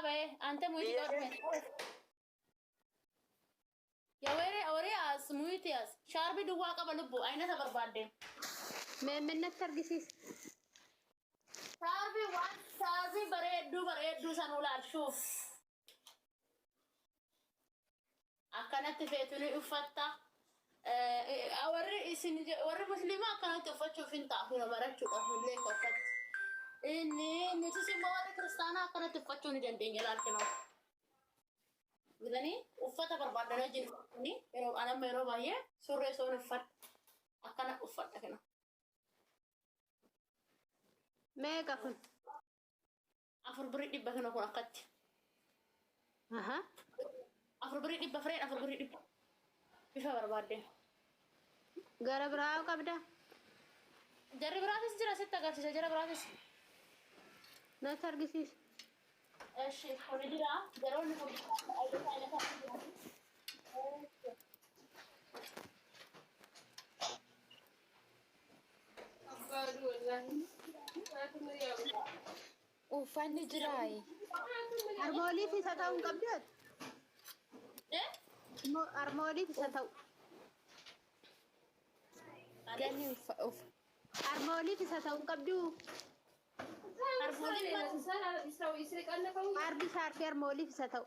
باي أنت مويتي قبل يا ويري أوري أس مويتي أس شاربي دوا قبل لبو أين سبر بعدين من الترقسيس شاربي بريدو سنولار شوف أكنت فيتوني أفتا أوري وري مسلمة أكنت أفتشو فين تعرفون براتشو أقول لك أفت إني نسيت ما وري كريستانا أكنت أفتشوني جندين جلال كنو بدني أفتا بربادنا جنوني أنا ميرو بايه سوري سون أفت أكنت أفتا كنو ميجا فن أفر بريد بكنو كنا قتي أها أفر بريد بفرين أفر بريد بيفا بربادين غرب راو قبدا جرب راسس جرا ستة قرص جرب راسس ما ترقسيس ايش خلي جرا جرون نقول أي حاجة أفضل والله وفاني جراي أرمولي في ستاون قبدت إيه أرمولي في ستاون قالي أرمولي في ستاون قبدو أربي شارفي أرمولي في ستاون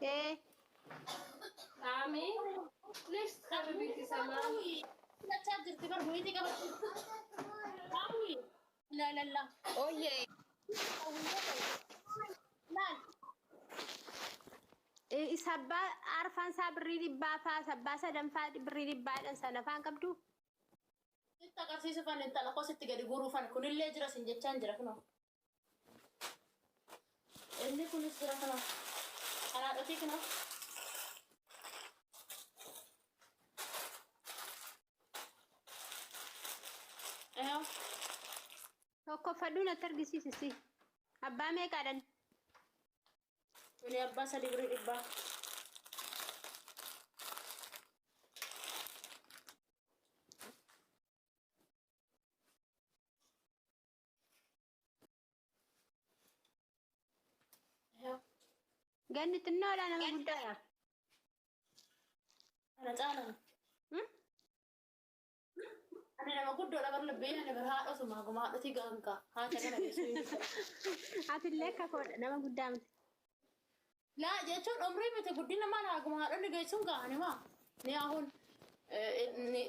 إيه عمي ليش تخربي في سماوي لا تقدر تبر بويتي قبل عمي لا اوه لا إيه سبا عرفان سابري دبا فا سبا سدم فا بري دبا دان سنفان قبدو انت قرسيس فان انت لا قوس تقدر يقولوا فان كل اللي يجرى سنجتان جرى كنو اللي كل يجرى كنو انا اتيك كنو ايوه توكو فدونا ترقسيس سي أبا ميكا دان ولي أبا سالي بريد إبا قالت النور أنا ما قدها أنا تعلم أنا لما قلت ولا برلب بيه أنا برها أسمع ما قمت أتيجا أنكا هذا كنا بيسوي أتلك أقول أنا ما قدام لا جاتون عمري بتقولين ما أنا قمت أنا جايسون كأني ما نياهون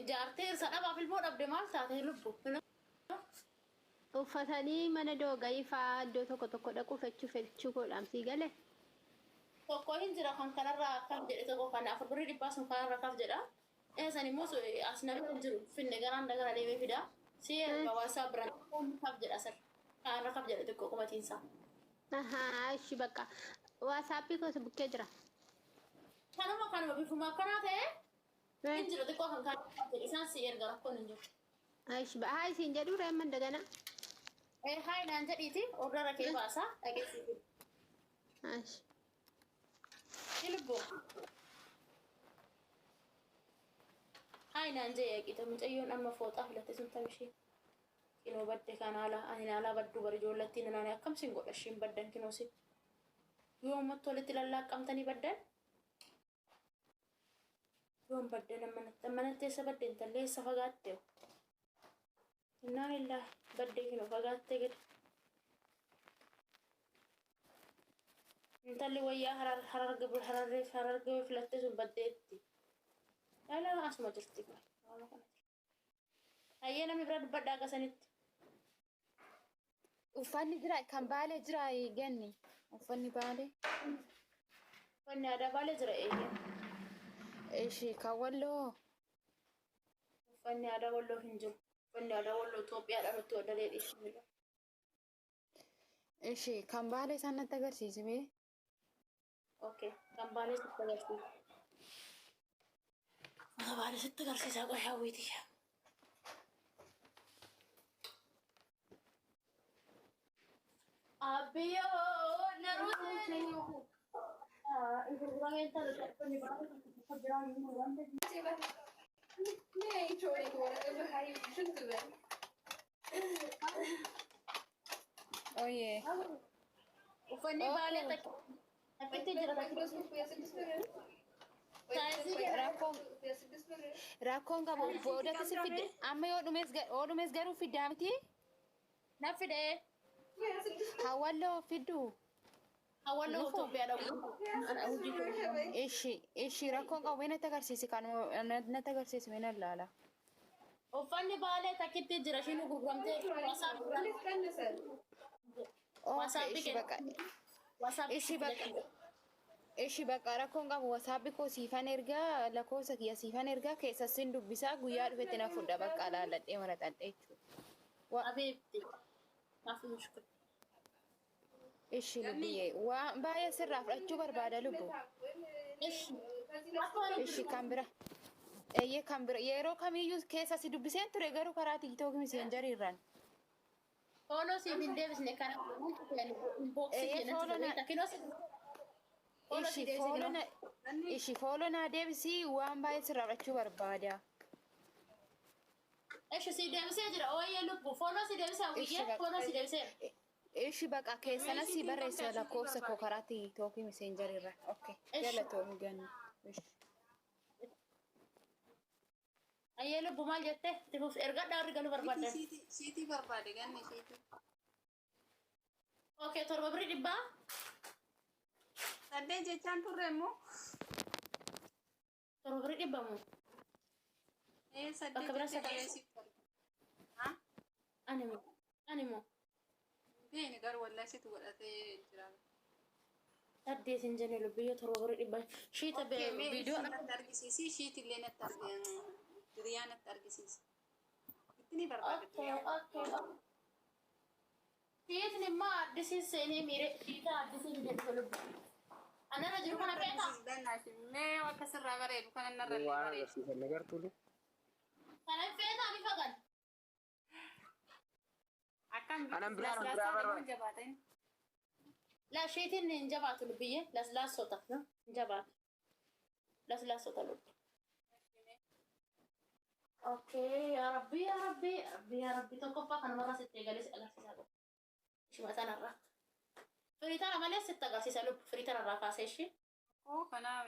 جارتي سأنا بابل مود أبدي ما ساته لبو uffatanii mana doogaa ifaa iddoo tokko dhaqu fechuu godham sii galee tokko hin jira kan kanarraa kan jedhe tokko kan afur birrii dhibbaa sun kanarra kaf jedha san immoo as namni hin jiru finne garaan dagara deemee fida si hawaasaa biraan kaf jedha sir kanarra kaf jedhe tokko qubatiinsa ishi bakka waasaappii koos bukkee jira kanuma bifuma akkanaa ta'e hin jira xiqqoo kan kan isaan si erga rakkoon hin jiru ishi haa isiin jedhu reemman dagana hai naan jedhiiti ordara kee baasaa dhageessisu ishi ilbo hai naan jee yaaqita mucayyoon amma fooxaa filatte sun tamishee kinoo badde kan ani ala baddu bari ijoollattiin naan akkamsin godhashiin baddan kinoosi yoo ammattu walitti lallaaqamtanii baddan yoon baddan ammanatteessa badde intalleessa fagaatte innaan illaa badde kinoo fagaatte gadi intalli wayyaa harargee filatte sun baddeetti yaala asuma jirti hayyee namni bira dubbadhaa akkasanitti uffanni jira kan baalee jira ganni uffanni baalee uffanni aadaa baalee jira eeyyee ishii kan walloo uffanni aadaa walloo hin jiru uffanni aadaa walloo Itoophiyaadhaan nutti wadalee dhiyeessu ishii kan baalee isaan natti agarsiisime okay kan baalee sitti agarsiisa baalee sitti agarsiisaa qoy hawwiiti Abbiyo naruuti Ibrahimta ni baalee sitti jiraan ni wanda Nee, Entschuldigung, also habe ich bestimmt gewinnt. Ooyee. Uffanni baalee takkitti jira Rakkoon qabu boodatti si fidde amma yoo dhumes garuu fiddaa miti na fidee hawalloo fiddu hawwala Itoophiyaa ishi rakkoon qabu natti agarsiisi kan natti agarsiisi mee nan laala uffanni baalee takkitti jira shiinu gurguramtee ishi bakka rakkoon qabu wasaabbi koo siifan ergaa lakkoofsa kiyya siifan ergaa keessa sin dubbisaa guyyaa dhufetti na fudha bakka laalladhee maratadhe jechuudha. Abeebti. Maafi mushkil. Ishi lubbiyee waan baay'ee sirraa fudhachuu barbaada lubbu. Ishi kan bira. Eeyyee kan bira yeroo kamiyyuu keessa si dubbiseen ture garuu karaa tiiktookii miseenjarii irraan. Fooloo siif hin deebisne kana inboksii Ishi fooloo naa deebisii waan baay'ee sirraa fudhachuu barbaada. Ishi si deebisee jira ooyyee lubbu fooloo si deebisee hawwiyyee fooloo si deebisee. Ishi bakka keessana si barreessa lakkoofsa koo karaa tiiktookii miseenjarii irraan. Okay. Galatoomii ganna. Ayyee lubbu maal jettee tifuuf ergadhaa warri galuu barbaaddan. Siitii barbaade ganni siitii. Okay, torba birii dhibbaa. Saddeet jechaan turre immoo. Torba birii dhibbamu. Saddeet jechaan haa? Animoo. Beeni garuu wallaasitu godhatee jira. Saddeet hin jenne lubbiyyo torba birii dhibbaa. Shiita viidiyoo natti argisiisi shiiti illee natti argisiisi. Diriyaa natti argisiisi. Itti ni barbaade diriyaa. Shiitni immoo addisiis seenee miire shiita addisiis jedhu lubbu. Anarra jiru kana beekaa. Mee akka sirraa bareedu kana narra illee bareedu. Kana feetaa bifa kan. Akkam bifa jabaatan. La shiitiin hin jabaatu lubbiyye laslaasota no hin jabaatu. Laslaasota lubbu. Okay, ya Rabbi, ya Rabbi, ya Rabbi. Tokkoffaa kan marraa sitti eegalee si agarsiisaa qabu. Ishuma sanarraa. Firiitara malee sitti agarsiisa lubbu. Firiitara irraa kaasee ishii. Kanaaf.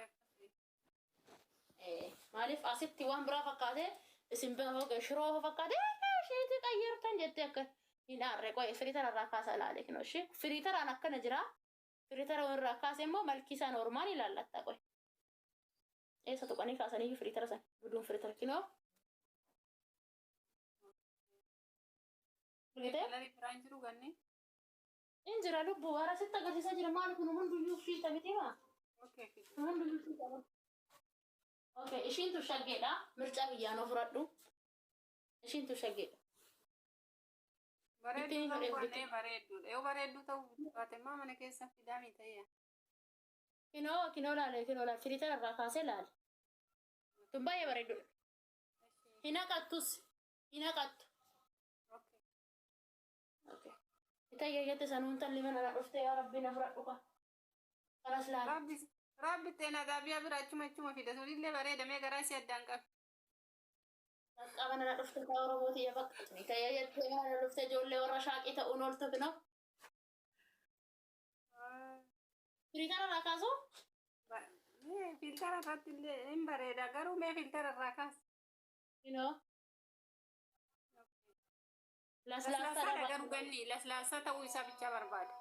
Maaliif asitti waan biraa fakkaatee isin bira hogee shiroo fakkaatee isheetii qayyartan jettee akka hin aarre qo'e firiitara irraa kaasaa ilaale kinoo ishee. Firiitaraan akkana jira. Firiitara irraa kaasee immoo malki isaa noormaal ilaallatta qo'e. Eessa tuqanii kaasanii firiitara san buduun firiitara kinoo. Kalarii biraan jiru ganni. Injira lubbu bara sitti agarsiisaa jira maal kun hunduyyuu shiita miti maa? Hunduyyuu shiita. Okay, ishiin tu shaggeedha. Mircaa biyyaan of fudhadhu. Ishiin tu shaggeedha. Bareeddudha. Yoo bareedduu ta'uu baate mana keessa fidaamii ta'ee. Kinoo laale firiitara irraa kaasee laale. Tun baay'ee bareeddudha. Hin haqattus. Hin haqattu. Itayyate sanuun talli mana dhufte yaa rabbi na fudhadhu ka. Kanas laale. Rabbi teena gaabiyaa bira achuma fida sunillee bareedamee garaa si addaan qabe. Qaqqaba na dhufte kaa Oromooti yaa fakkatu. Itayyate mana dhufte ijoollee warra shaaqii ta'uun ooltu kinoo. Firiitara irraa kaasuu? Filtara irratti illee hin bareeda garuu mee filtara irraa kaasa. Kinoo. Laslaasaa garuu ganni laslaasaa ta'uu isaa bicha barbaada.